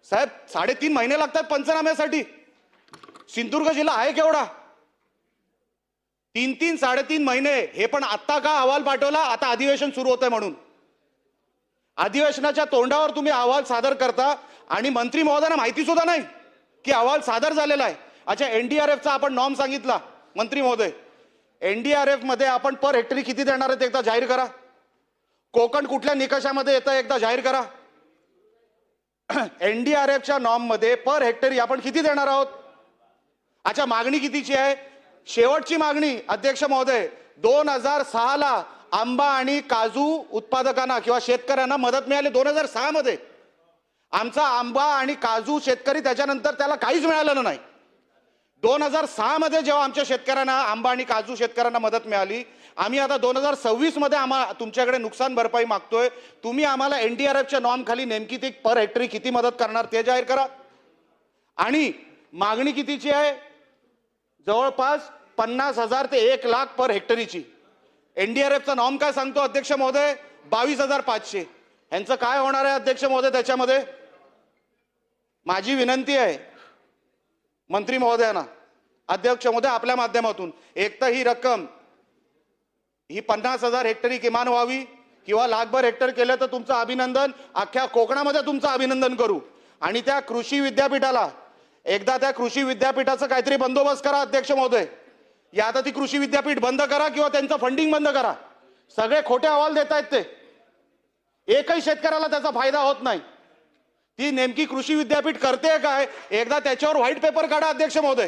साहेब 3.5 महिने लागतात पंचनाम्यासाठी. सिंधुदुर्ग जिल्हा आहे केवढा? 3-3-3.5 महिने. हे पण आत्ता का अहवाल पाठवला? आता अधिवेशन सुरू होतंय म्हणून. अधिवेशनाच्या तोंडावर तुम्ही अहवाल सादर करता आणि मंत्री महोदयांना माहिती सुद्धा नाही की अहवाल सादर झालेला आहे. अच्छा, एनडीआरएफचा आपण नॉर्म सांगितला मंत्री महोदय. एनडीआरएफ मध्ये आपण पर हेक्टरी किती देणार आहेत एकदा जाहीर करा. कोकण कुठल्या निकषामध्ये येतं एकदा जाहीर करा. एनडीआरएफच्या नॉर्म मध्ये पर हेक्टरी आपण किती देणार आहोत? अच्छा, मागणी कितीची आहे? शेवटची मागणी अध्यक्ष महोदय 2006 ला आंबा आणि काजू उत्पादकांना किंवा शेतकऱ्यांना मदत मिळाली 2006 मध्ये. आमचा आंबा आणि काजू शेतकरी त्याच्यानंतर त्याला काहीच मिळालेलं नाही. 2006 मध्ये जेव्हा आमच्या शेतकऱ्यांना आंबा आणि काजू शेतकऱ्यांना मदत मिळाली, आम्ही आता 2026 मध्ये तुमच्याकडे नुकसान भरपाई मागतोय. तुम्ही आम्हाला एनडीआरएफच्या नॉर्म खाली नेमकी ती पर हेक्टरी किती मदत करणार ते जाहीर करा. आणि मागणी कितीची आहे? जवळपास 50,000 ते 1,00,000 पर हेक्टरीची. एनडीआरएफचा नॉर्म काय सांगतो अध्यक्ष महोदय? 22,500. यांचं काय होणार आहे अध्यक्ष महोदय त्याच्यामध्ये? माझी विनंती आहे मंत्री महोदयांना, अध्यक्ष महोदय आपल्या माध्यमातून, एक तर ही रक्कम ही 50,000 हेक्टरी किमान व्हावी किंवा 1,00,000 हेक्टर केलं तर तुमचं अभिनंदन, अख्ख्या कोकणामध्ये तुमचं अभिनंदन करू. आणि त्या कृषी विद्यापीठाला एकदा त्या कृषी विद्यापीठाचं काहीतरी बंदोबस्त करा अध्यक्ष महोदय. या आता ती कृषी विद्यापीठ बंद करा किंवा त्यांचं फंडिंग बंद करा. सगळे खोटे अहवाल देत आहेत ते. एकही शेतकऱ्याला त्याचा फायदा होत नाही. ती नेमकी कृषी विद्यापीठ करते काय? एकदा त्याच्यावर व्हाईट पेपर काढा अध्यक्ष महोदय,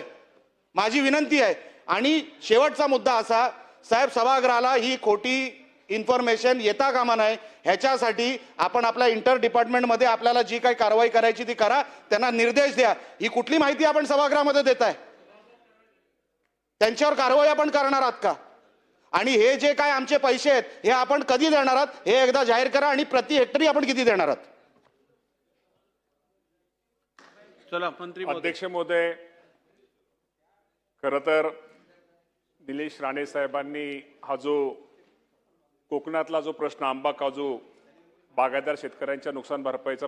माझी विनंती आहे. आणि शेवटचा मुद्दा असा, साहेब सभागृहाला ही खोटी इन्फॉर्मेशन येता कामा नये. ह्याच्यासाठी आपण आपल्या इंटर डिपार्टमेंटमध्ये आपल्याला जी काही कारवाई करायची ती करा, त्यांना निर्देश द्या. ही कुठली माहिती आपण सभागृहामध्ये देताय? त्यांच्यावर कारवाई आपण करणार आहात का? आणि हे जे काय आमचे पैसे आहेत हे आपण कधी देणार आहात हे एकदा जाहीर करा. आणि प्रति हेक्टरी आपण किती देणार आहात? चला मंत्री अध्यक्ष महोदय, खरं तर निलेश राणे साहेबांनी हा जो कोकणातला जो प्रश्न आंबा काजू बागायतदार शेतकऱ्यांच्या नुकसान भरपाईचा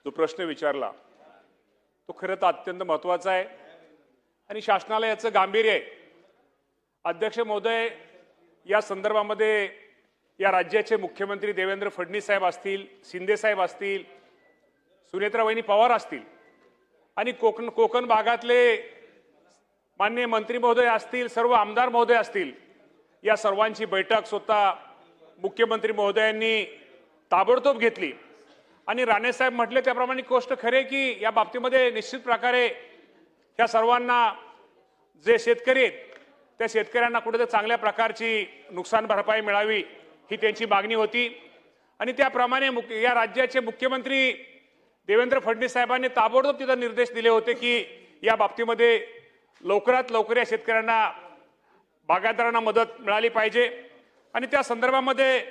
जो प्रश्न विचारला तो खरं तर अत्यंत महत्त्वाचा आहे आणि शासनाला याचं गांभीर्य आहे. अध्यक्ष महोदय, या संदर्भामध्ये या राज्याचे मुख्यमंत्री देवेंद्र फडणवीस साहेब असतील, शिंदे साहेब असतील, सुनेत्रावहिनी पवार असतील आणि कोकण भागातले माननीय मंत्री महोदय असतील, सर्व आमदार महोदय असतील, या सर्वांची बैठक स्वतः मुख्यमंत्री महोदयांनी ताबडतोब घेतली. आणि राणे साहेब म्हटले त्याप्रमाणे गोष्ट खरे की या बाबतीमध्ये निश्चित प्रकारे या सर्वांना जे शेतकरी आहेत त्या शेतकऱ्यांना कुठेतरी चांगल्या प्रकारची नुकसान भरपाई मिळावी ही त्यांची मागणी होती. आणि त्याप्रमाणे या राज्याचे मुख्यमंत्री देवेंद्र फडणवीस साहेबांनी ताबडतोब तिथं निर्देश दिले होते की या बाबतीमध्ये लवकरात लवकर या शेतकऱ्यांना बागायतदारांना मदत मिळाली पाहिजे. आणि त्या संदर्भामध्ये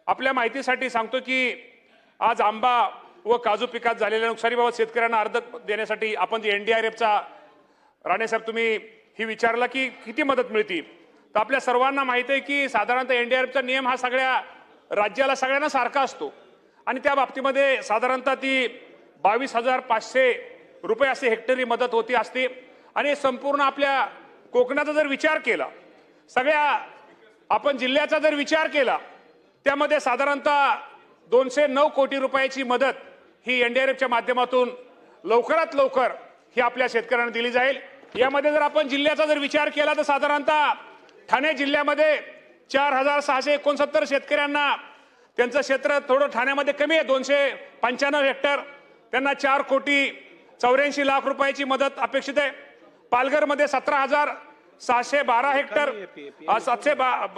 आपल्या माहितीसाठी सांगतो की आज आंबा व काजू पिकात झालेल्या नुकसानीबाबत शेतकऱ्यांना अर्ज देण्यासाठी आपण जे एनडीआरएफचा राणेसाहेब तुम्ही ही विचारला की किती मदत मिळते, तर आपल्या सर्वांना माहिती आहे की साधारणतः एनडीआरएफचा नियम हा सगळ्या राज्याला सगळ्यांना सारखा असतो आणि त्या बाबतीमध्ये साधारणतः ती 22,500 रुपये असे हेक्टरी मदत होती असते. आणि संपूर्ण आपल्या कोकणाचा जर विचार केला, सगळ्या आपण जिल्ह्याचा जर विचार केला, त्यामध्ये साधारणतः 209 कोटी रुपयाची मदत ही एनडीआरएफच्या माध्यमातून लवकरात लवकर ही आपल्या शेतकऱ्यांना दिली जाईल. यामध्ये जर आपण जिल्ह्याचा जर विचार केला तर साधारणतः ठाणे जिल्ह्यामध्ये 4,669 शेतकऱ्यांना त्यांचं क्षेत्र थोडं ठाण्यामध्ये कमी आहे, 295 हेक्टर, त्यांना 4,84,00,000 रुपयाची मदत अपेक्षित आहे. पालघरमध्ये 17,612 हेक्टर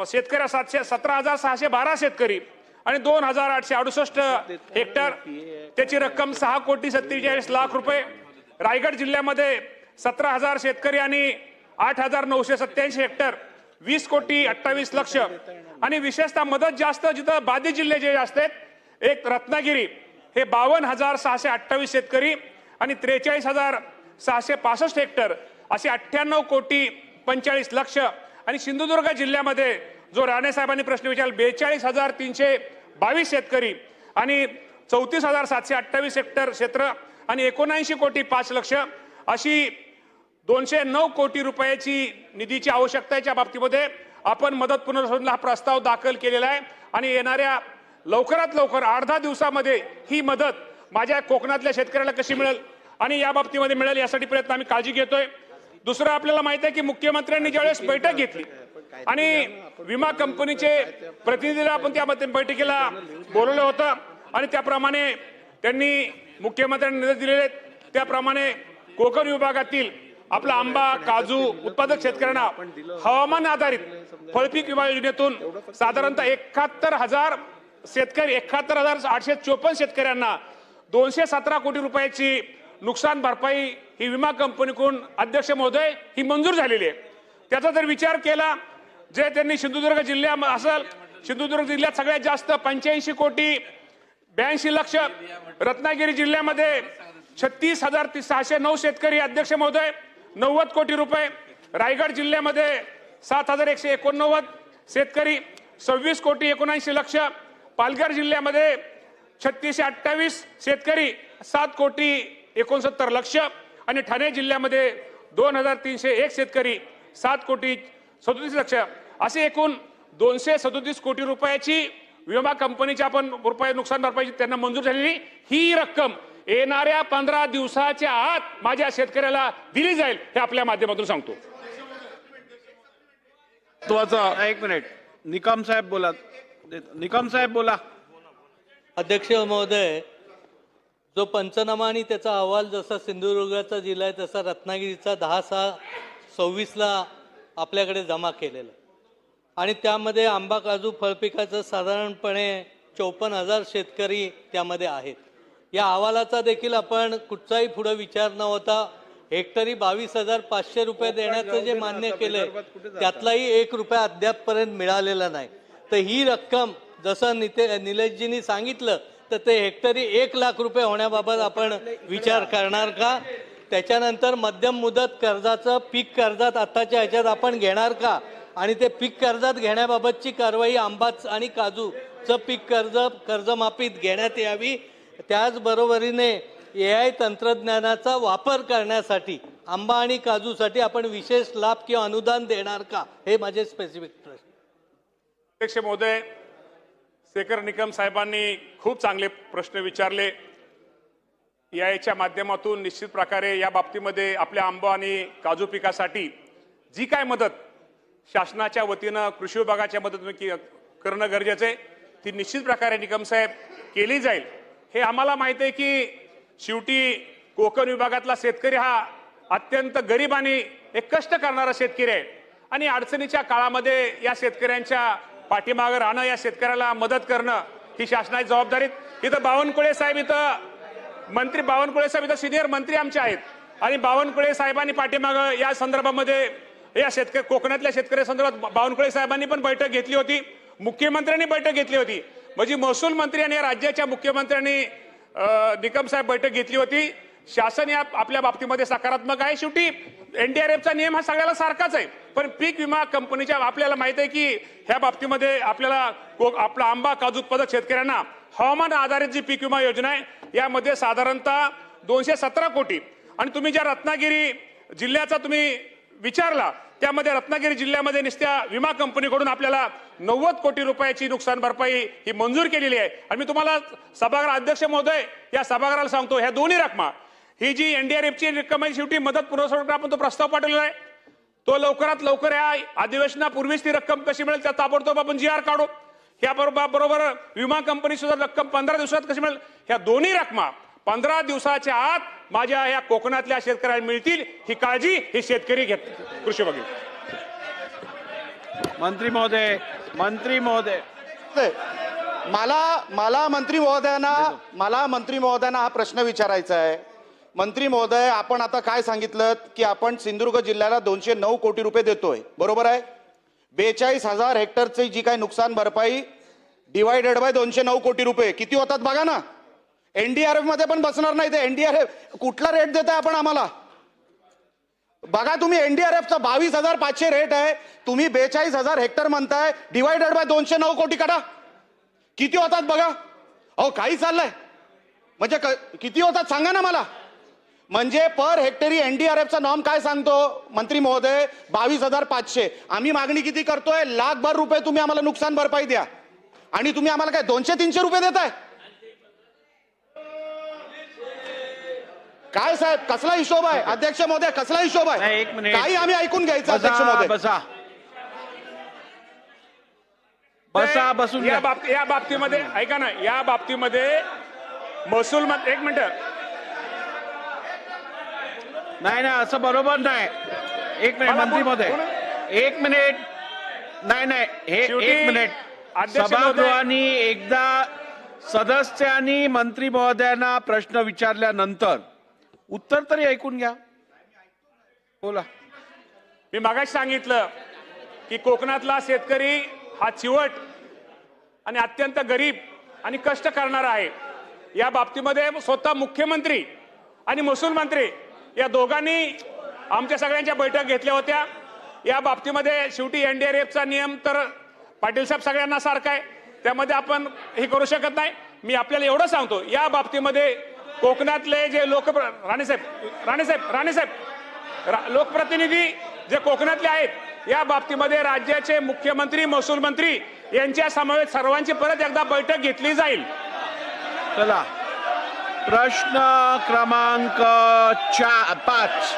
शेतकरी 17,612 शेतकरी आणि 2,868 हेक्टर त्याची रक्कम 6,47,00,000 रुपये. रायगड जिल्ह्यामध्ये 17,000 शेतकरी आणि 8,987 हेक्टर 20,28,00,000. आणि विशेषतः मदत जास्त जिथं बाधित जिल्हे जे असतात, एक रत्नागिरी हे 52,628 शेतकरी आणि 43,665 हेक्टर असे 98,45,00,000. आणि सिंधुदुर्ग जिल्ह्यामध्ये जो राणे साहेबांनी प्रश्न विचारला 42,322 शेतकरी आणि 34,728 हेक्टर क्षेत्र आणि 79 कोटी 5 लक्ष अशी 209 कोटी रुपयाची निधीची आवश्यकतेच्या बाबतीमध्ये आपण मदत पुनर्वसनाला हा प्रस्ताव दाखल केलेला आहे आणि येणाऱ्या लवकरात लवकर 8-10 दिवसामध्ये ही मदत माझ्या कोकणातल्या शेतकऱ्याला कशी मिळेल आणि या बाबतीमध्ये मिळेल यासाठी प्रयत्न आम्ही काळजी घेतोय. दुसरं आपल्याला माहिती आहे की मुख्यमंत्र्यांनी ज्यावेळेस बैठक घेतली आणि विमा कंपनीचे प्रतिनिधीला आपण त्या बैठकीला बोलवलं होतं आणि त्याप्रमाणे त्यांनी मुख्यमंत्र्यांनी निर्देश दिलेले त्याप्रमाणे कोकण विभागातील आपला आंबा काजू उत्पादक शेतकऱ्यांना हवामान आधारित फळपीक विमा योजनेतून साधारणतः 71,000 शेतकरी 71,854 शेतकऱ्यांना 217 कोटी रुपयाची नुकसान भरपाई ही विमा कंपनीकडून अध्यक्ष महोदय ही मंजूर झालेली आहे. त्याचा जर विचार केला जे त्यांनी सिंधुदुर्ग जिल्ह्यात असेल सिंधुदुर्ग जिल्ह्यात सगळ्यात जास्त 85 कोटी 82 लक्ष, रत्नागिरी जिल्ह्यामध्ये 36,609 शेतकरी अध्यक्ष महोदय 90 कोटी रुपये, रायगड जिल्ह्यामध्ये 7,189 शेतकरी 26 कोटी 79 लक्ष, पालघर जिल्ह्यामध्ये 3628 शेतकरी 7 कोटी 69 लक्ष आणि ठाणे जिल्ह्यामध्ये 2,301 शेतकरी 7 कोटी 37 लक्ष असे एकूण 237 कोटी रुपयाची विमा कंपनीच्या आपण रुपये नुकसान भरपाईची त्यांना मंजूर झालेली ही रक्कम येणाऱ्या 15 दिवसाच्या आत माझ्या शेतकऱ्याला दिली जाईल हे आपल्या माध्यमातून सांगतो. एक मिनिट, निकम साहेब बोला. निकम साहेब बोला. अध्यक्ष महोदय, जो पंचनामा आणि त्याचा अहवाल जसा सिंधुदुर्गाचा जिल्हा आहे तसा रत्नागिरीचा 10/6/24 आपल्याकडे जमा केलेला आणि त्यामध्ये आंबा काजू फळपिकाचं साधारणपणे 54,000 शेतकरी त्यामध्ये आहेत. या अहवालाचा देखील आपण कुठचाही पुढे विचार न होता हेक्टरी 22,500 रुपये देण्याचं जे मान्य केलंय त्यातलाही 1 रुपया अद्यापपर्यंत मिळालेला नाही. तर ही रक्कम जसं निलेशजींनी सांगितलं तर ते हेक्टरी 1 लाख रुपये होण्याबाबत आपण विचार करणार का? त्याच्यानंतर मध्यम मुदत कर्जाचं पीक कर्जात आताच्या ह्याच्यात आपण घेणार का? आणि ते पीक कर्जात घेण्याबाबतची कारवाई आंबा आणि काजूचं पीक कर्जमाफीत घेण्यात यावी. त्याचबरोबरीने AI तंत्रज्ञानाचा वापर करण्यासाठी आंबा आणि काजूसाठी आपण विशेष लाभ किंवा अनुदान देणार का? हे माझे स्पेसिफिक प्रश्न. अध्यक्ष महोदय, शेखर निकम साहेबांनी खूप चांगले प्रश्न विचारले. याच्या माध्यमातून निश्चित प्रकारे या बाबतीमध्ये आपल्या आंबा आणि काजू पिकासाठी जी काय मदत शासनाच्या वतीनं कृषी विभागाच्या मदतीने करणं गरजेचं आहे ती निश्चित प्रकारे निकम साहेब केली जाईल. हे आम्हाला माहिती आहे की शेवटी कोकण विभागातला शेतकरी हा अत्यंत गरीब आणि एक कष्ट करणारा शेतकरी आहे आणि अडचणीच्या काळामध्ये या शेतकऱ्यांच्या पाठीमागे राहणं या शेतकऱ्याला मदत करणं ही शासनाची जबाबदारी. इथं बावनकुळे साहेब इथं सिनियर मंत्री आमचे आहेत आणि बावनकुळे साहेबांनी पाठीमागं या संदर्भामध्ये या कोकणातल्या शेतकऱ्या संदर्भात बावनकुळे साहेबांनी पण बैठक घेतली होती, मुख्यमंत्र्यांनी बैठक घेतली होती, म्हणजे महसूल मंत्री आणि राज्याच्या मुख्यमंत्र्यांनी निकम साहेब बैठक घेतली होती. शासन या आपल्या बाबतीमध्ये सकारात्मक आहे. शेवटी NDRFचा नियम हा सगळ्याला सारखाच आहे, पण पीक विमा कंपनीच्या आपल्याला माहित आहे की ह्या बाबतीमध्ये आपल्याला आपला आंबा काजू उत्पादक शेतकऱ्यांना हवामान आधारित जी पीक विमा योजना आहे यामध्ये साधारणतः 217 कोटी आणि तुम्ही ज्या रत्नागिरी जिल्ह्याचा तुम्ही विचारला त्यामध्ये रत्नागिरी जिल्ह्यामध्ये नुसत्या विमा कंपनीकडून आपल्याला 90 कोटी रुपयाची नुकसान भरपाई ही मंजूर केलेली आहे. आणि मी तुम्हाला सभागृह अध्यक्ष महोदय या सभागृहाला सांगतो ह्या दोन्ही रकमा ही जी NDRFची रक्कम आहे शेवटी मदत पुरवठा आपण तो प्रस्ताव पाठवलेला आहे तो लवकरात लवकर या अधिवेशनापूर्वीच ती रक्कम कशी मिळेल त्या ताबडतोब आपण GR काढू. ह्या बरोबर विमा कंपनी सुद्धा रक्कम 15 दिवसात कशी मिळेल ह्या दोन्ही रकमा 15 दिवसाच्या आत माझ्या या कोकणातल्या शेतकऱ्यांना मिळतील ही काळजी हे शेतकरी घेत. कृषी बघेल. मंत्री महोदय मला मंत्री महोदयांना हा प्रश्न विचारायचा आहे. मंत्री महोदय, आपण आता काय सांगितलं की आपण सिंधुदुर्ग जिल्ह्याला 209 कोटी रुपये देतोय, बरोबर आहे. 42,000 हेक्टरची जी काही नुकसान भरपाई डिवायडेड बाय 209 कोटी रुपये किती होतात बघा ना. NDRF मध्ये पण बसणार नाही ते. NDRF कुठला रेट देताय आपण आम्हाला बघा तुम्ही. NDRFचा 22,500 रेट आहे, तुम्ही 42,000 हेक्टर म्हणताय, डिवायडेड बाय 209 कोटी काढा किती होतात बघा. अहो काही चाललंय म्हणजे किती होतात सांगा ना मला. म्हणजे पर हेक्टरी एनडीआरएफचा नॉर्म काय सांगतो मंत्री महोदय? 22,500. आम्ही मागणी किती करतोय? लाखभर रुपये तुम्ही आम्हाला नुकसान भरपाई द्या, आणि तुम्ही आम्हाला काय 200-300 रुपये देताय? काय साहेब, कसला हिशोब आहे? अध्यक्ष महोदय, कसला हिशोब नाही, आहे? एक मिनिट. काही आम्ही ऐकून घ्यायचं अध्यक्ष महोदय. बसा बसा बसून या घ्या. या बाबतीमध्ये ऐका ना, या बाबतीमध्ये महसूल एक मिनिट. नाही नाही, असं बरोबर नाही. एक मिनिट मला मंत्री महोदय, एक मिनिट. नाही नाही, हे शेवटी एक मिनिट. अध्यक्ष महोदय- सभागृहाने एकदा सदस्यांनी मंत्री महोदयांना प्रश्न विचारल्यानंतर उत्तर तरी ऐकून घ्या. बोला. मी मागाशी सांगितलं की कोकणातला शेतकरी हा चिवट आणि अत्यंत गरीब आणि कष्ट करणारा आहे. या बाबतीमध्ये स्वतः मुख्यमंत्री आणि महसूल मंत्री या दोघांनी आमच्या सगळ्यांच्या बैठक घेतल्या होत्या. या बाबतीमध्ये शेवटी एनडीआरएफचा नियम तर पाटील साहेब सगळ्यांना सारखा आहे, त्यामध्ये आपण हे करू शकत नाही. मी आपल्याला एवढं सांगतो, या बाबतीमध्ये कोकणातले जे राणेसाहेब लोकप्रतिनिधी जे कोकणातले आहेत, या बाबतीमध्ये राज्याचे मुख्यमंत्री महसूल मंत्री यांच्या समवेत सर्वांची परत एकदा बैठक घेतली जाईल. चला, प्रश्न क्रमांक 5.